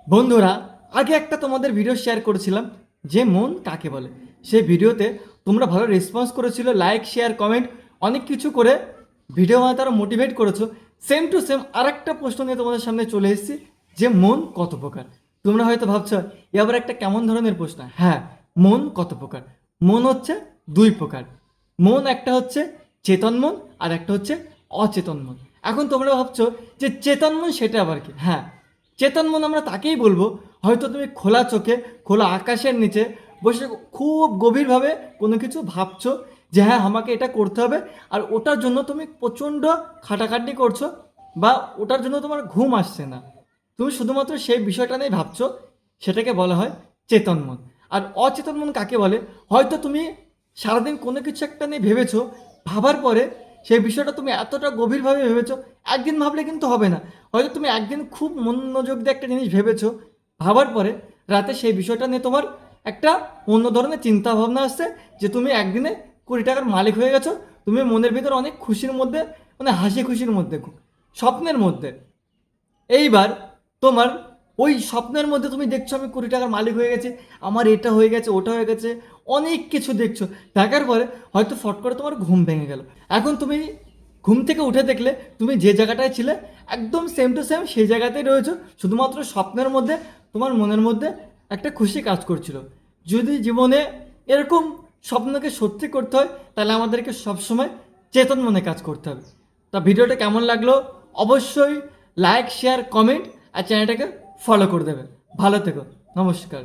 বন্ধুরা, আগে একটা তোমাদের ভিডিও শেয়ার করেছিলাম যে মন কাকে বলে। সেই ভিডিওতে তোমরা ভালো রেসপন্স করেছিল, লাইক শেয়ার কমেন্ট অনেক কিছু করে ভিডিও বানাতে আরও মোটিভেট করেছো। সেম টু সেম আরেকটা প্রশ্ন নিয়ে তোমাদের সামনে চলে এসেছি যে মন কত প্রকার। তোমরা হয়তো ভাবছো এ আবার একটা কেমন ধরনের প্রশ্ন। হ্যাঁ, মন কত প্রকার? মন হচ্ছে দুই প্রকার। মন একটা হচ্ছে চেতন মন আর একটা হচ্ছে অচেতন মন। এখন তোমরা ভাবছো যে চেতন মন সেটা আবার কি? হ্যাঁ, চেতন মন আমরা তাকেই বলবো হয়তো তুমি খোলা চোখে খোলা আকাশের নিচে বসে খুব গভীরভাবে কোনো কিছু ভাবছো যে হ্যাঁ আমাকে এটা করতে হবে, আর ওটার জন্য তুমি প্রচণ্ড খাটাখাটনি করছো বা ওটার জন্য তোমার ঘুম আসছে না, তুমি শুধুমাত্র সেই বিষয়টা নিয়ে ভাবছো, সেটাকে বলা হয় চেতন মন। আর অচেতন মন কাকে বলে? হয়তো তুমি সারাদিন কোনো কিছু একটা নিয়ে ভেবেছো, ভাবার পরে সেই বিষয়টা তুমি এতটা গভীরভাবে ভেবেছো, একদিন ভাবলে কিন্তু হবে না। হয়তো তুমি একদিন খুব মনোযোগ দিয়ে একটা জিনিস ভেবেছো, ভাবার পরে রাতে সেই বিষয়টা নিয়ে তোমার একটা অন্য ধরনের চিন্তা ভাবনা আসছে যে তুমি একদিনে 20 টাকার মালিক হয়ে গেছো। তুমি মনের ভিতর অনেক খুশির মধ্যে, মানে হাসি খুশির মধ্যে, স্বপ্নের মধ্যে। এইবার তোমার ওই স্বপ্নের মধ্যে তুমি দেখছো আমি 20 টাকার মালিক হয়ে গেছি, আমার এটা হয়ে গেছে ওটা হয়ে গেছে, অনেক কিছু দেখছো। দেখার পরে হয়তো ফট করে তোমার ঘুম ভেঙে গেল। এখন তুমি ঘুম থেকে উঠে দেখলে তুমি যে জায়গাটায় ছিলে একদম সেম টু সেম সেই জায়গাতেই রয়েছো, শুধুমাত্র স্বপ্নের মধ্যে তোমার মনের মধ্যে একটা খুশি কাজ করছিল। যদি জীবনে এরকম স্বপ্নকে সত্যি করতে হয় তাহলে আমাদেরকে সবসময় চেতন মনে কাজ করতে হবে। তা ভিডিওটা কেমন লাগলো অবশ্যই লাইক শেয়ার কমেন্ট আর চ্যানেলটাকে ফলো করে দেবে। ভালো থেকো, নমস্কার।